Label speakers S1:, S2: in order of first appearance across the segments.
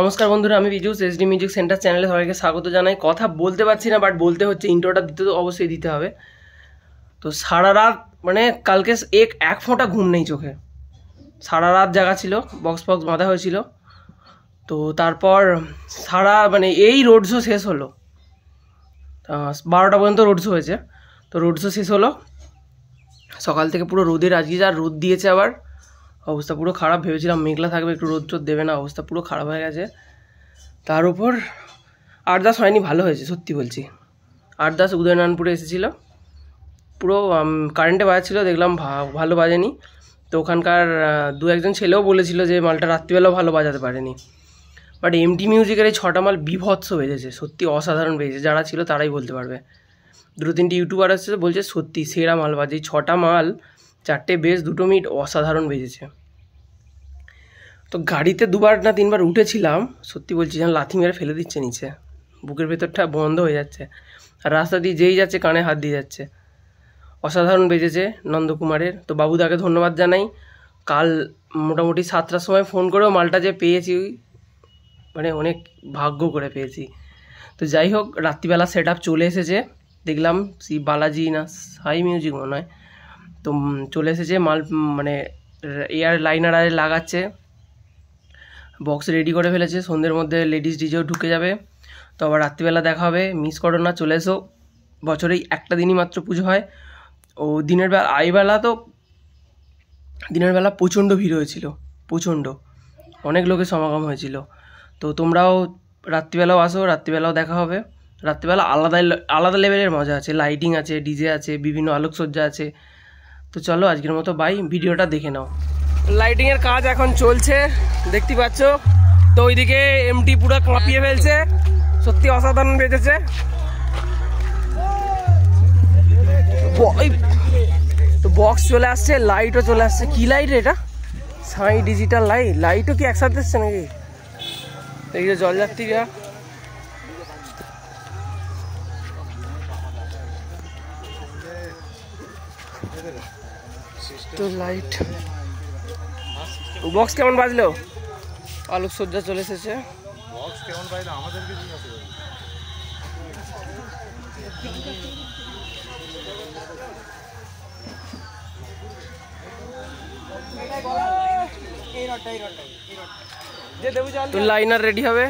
S1: নমস্কার বন্ধুরা, আমি বিজুস এসডি মিউজিক সেন্টার চ্যানেলে সবাইকে স্বাগত জানাই। কথা বলতে পারছি না, বাট বলতে হচ্ছে, ইন্ট্রোটা দিতে তো অবশ্যই দিতে হবে। তো সারা রাত মানে কালকে এক ফোঁটা ঘুম নেই চোখে, সারা রাত জাগা ছিল, বক্স বাঁধা হয়েছিল। তো তারপর সারা মানে এই রোড শো শেষ হলো, 12টা পর্যন্ত রোড শো হয়েছে। তো রোড শো শেষ হলো, সকাল থেকে পুরো রোদের, আজকে যা রোদ দিয়েছে, আবার অবস্থা পুরো খারাপ। ভেবেছিলাম মেঘলা থাকবে, একটু রোদ টোদ দেবে না, অবস্থা পুরো খারাপ হয়ে গেছে। তার উপর আরদাস হয়নি, ভালো হয়েছে সত্যি বলছি। আরদাস উদয়নারায়ণপুরে এসেছিলো, পুরো কারেন্টে বাজাচ্ছিলো, দেখলাম ভালো বাজেনি। তো ওখানকার দু একজন ছেলেও বলেছিল যে মালটা রাত্রিবেলাও ভালো বাজাতে পারেনি। বাট এমটি মিউজিকের এই 6টা মাল বিভৎস বেজেছে, সত্যি অসাধারণ বেজেছে। যারা ছিল তারাই বলতে পারবে। 2-3টি ইউটিউবার আসছে বলছে সত্যি সেরা মাল বাজে। 6টা মাল, 4টে বেস, 2টো মিড, অসাধারণ বেজেছে। তো গাড়িতে 2বার না 3বার উঠেছিলাম, সত্যি বলছি যেন লাথি মেরে ফেলে দিচ্ছে নিচে, বুকের ভেতরটা বন্ধ হয়ে যাচ্ছে। আর রাস্তা দিয়ে যেই যাচ্ছে কানে হাত দিয়ে যাচ্ছে। অসাধারণ বেজেছে নন্দকুমারের। তো বাবুদাকে ধন্যবাদ জানাই। কাল মোটামুটি 7টার সময় ফোন করেও মালটা যে পেয়েছি, মানে অনেক ভাগ্য করে পেয়েছি। তো যাই হোক, রাত্রিবেলা সেট আপ চলে এসেছে, দেখলাম বালাজি না সাই মিউজিক মনে হয়। তো চলে এসেছে মাল, মানে এয়ার লাইনার আরে লাগাচ্ছে, বক্স রেডি করে ফেলেছে। সন্ধ্যের মধ্যে লেডিস ডিজেও ঢুকে যাবে। তো আবার রাত্রিবেলা দেখা হবে, মিস করো না, চলে এসো। বছরেই একটা দিনই মাত্র পুজো হয়। ও দিনের বেলা, দিনের বেলা প্রচণ্ড ভিড় হয়েছিল, প্রচণ্ড অনেক লোকের সমাগম হয়েছিল। তো তোমরাও রাত্রিবেলাও আসো, রাত্রিবেলাও দেখা হবে। রাত্রিবেলা আলাদা লেভেলের মজা আছে, লাইটিং আছে, ডিজে আছে, বিভিন্ন আলোকসজ্জা আছে। তো চলো আজকের মতো বাই, ভিডিওটা দেখে নাও। লাইটিংয়ের কাজ এখন চলছে, দেখতে পাচ্ছ। তো ওইদিকে এমটি পুরো কাঁপিয়ে ফেলছে, সত্যি অসাধারণ বেজেছে। তো বক্স চলে আসছে, লাইটও চলে আসছে। কি লাইট এটা? সাই ডিজিটাল লাইটও কি একসাথে এসছে নাকি? এই যে জলযাত্রীরা, তো লাইট, বক্স কেমন বাজলো? আলোকসজ্জা চলে এসেছে।
S2: বক্স কেমন বাজলো আমাদেরকে জিজ্ঞাসা করো।
S1: তো লাইনার রেডি হবে,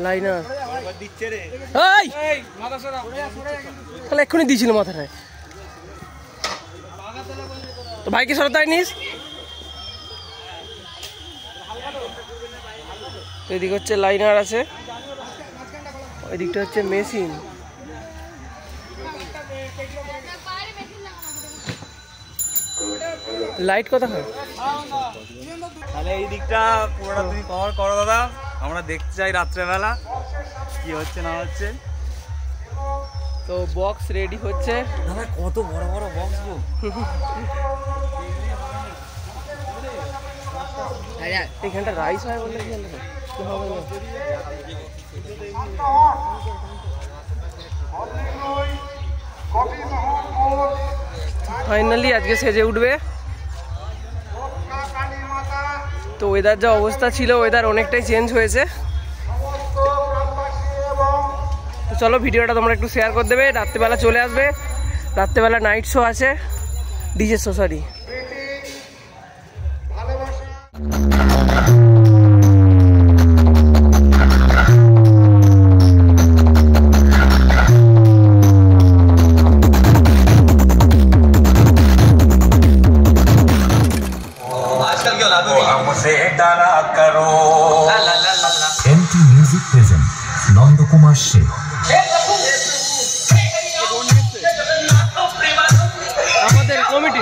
S1: লাইনার তাহলে এক্ষুনি দিয়েছিল মাথাটায়। তো ভাইকে সরতায় নিস। এদিকে হচ্ছে লাইনার আছে, ওই দিকটা হচ্ছে মেশিন। লাইট কথা হয়
S2: তাহলে এই দিকটা পুরোটা তুমি কভার করো দাদা, আমরা দেখতে চাই রাত্রেবেলা কি হচ্ছে না হচ্ছে।
S1: তো বক্স রেডি হচ্ছে
S2: দাদা, কত বড় বড় বক্স গো।
S1: এখানটা রাইস হয় বলে কি হবে না। ফাইনালি আজকে সেজে উঠবে। তো ওয়েদার যা অবস্থা ছিল, ওয়েদার অনেকটাই চেঞ্জ হয়েছে। তো চলো ভিডিওটা তোমরা একটু শেয়ার করে দেবে। রাত্রেবেলা চলে আসবে, রাত্রেবেলা নাইট শো আছে, DJ show, sorry.
S3: MT music present Nandakumar Sheikh.
S1: আমাদের কমিটি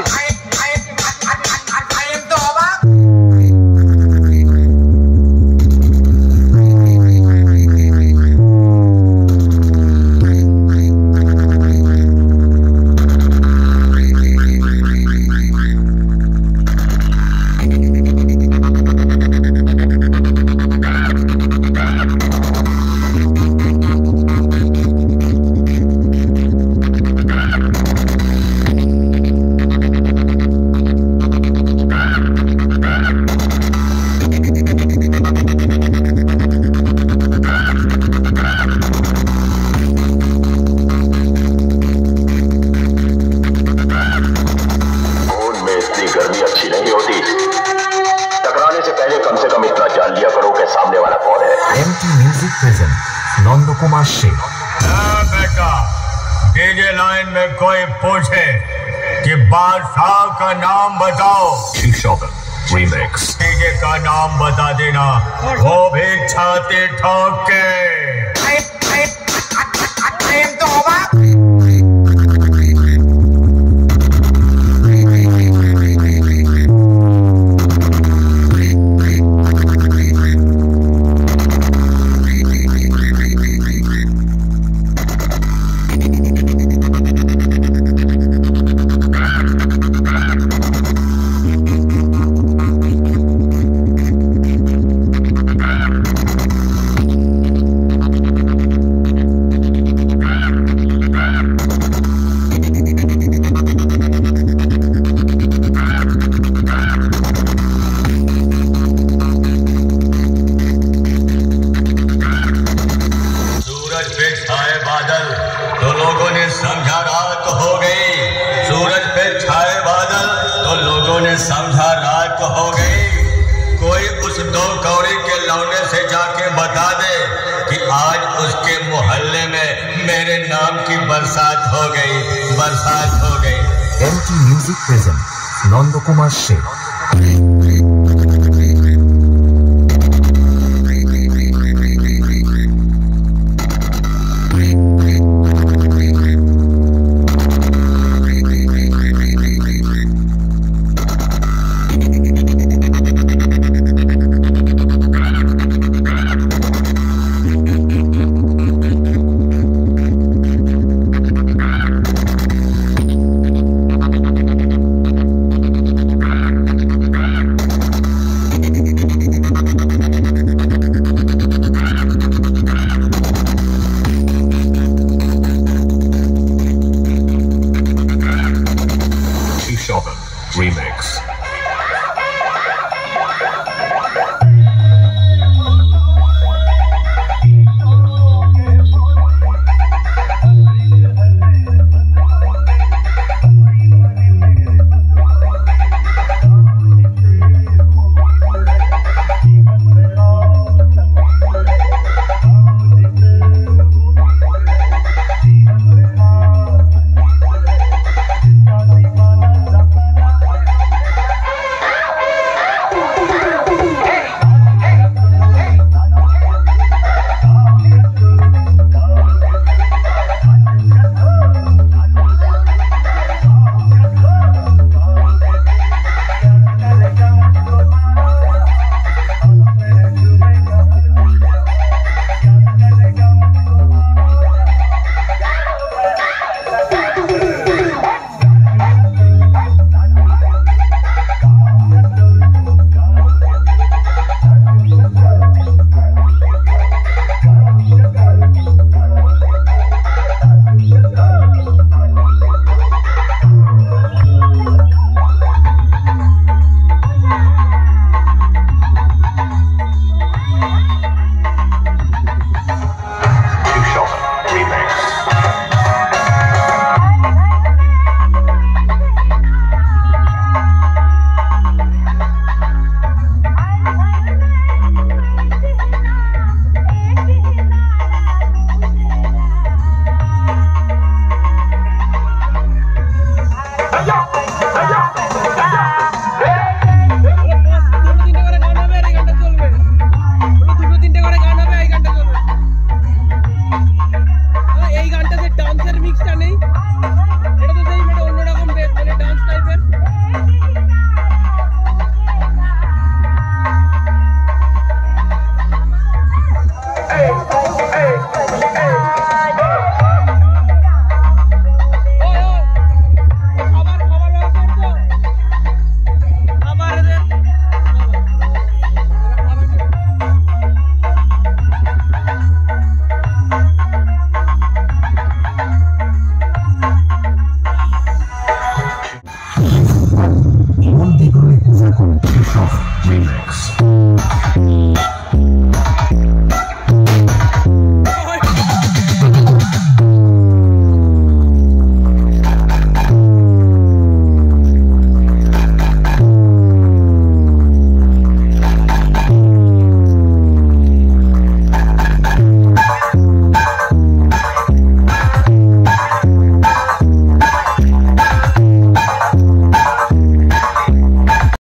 S3: कुमार शेख।
S4: बेटा, डीजे लाइन में कोई पूछे कि बादशाह का नाम बताओ,
S3: रीमिक्स।
S4: डीजे का नाम बता देना, वो भी छाती ठोक के। समझा रात हो गई। कोई उस दो कौड़ी के लौंडे से जाके बता दे कि आज उसके मोहल्ले में मेरे नाम की बरसात हो गई, बरसात हो गई।
S3: MT music present Nand Kumar Sheikh. Remix.
S1: এই গানটা যে ডান্সের মিক্সটা নেই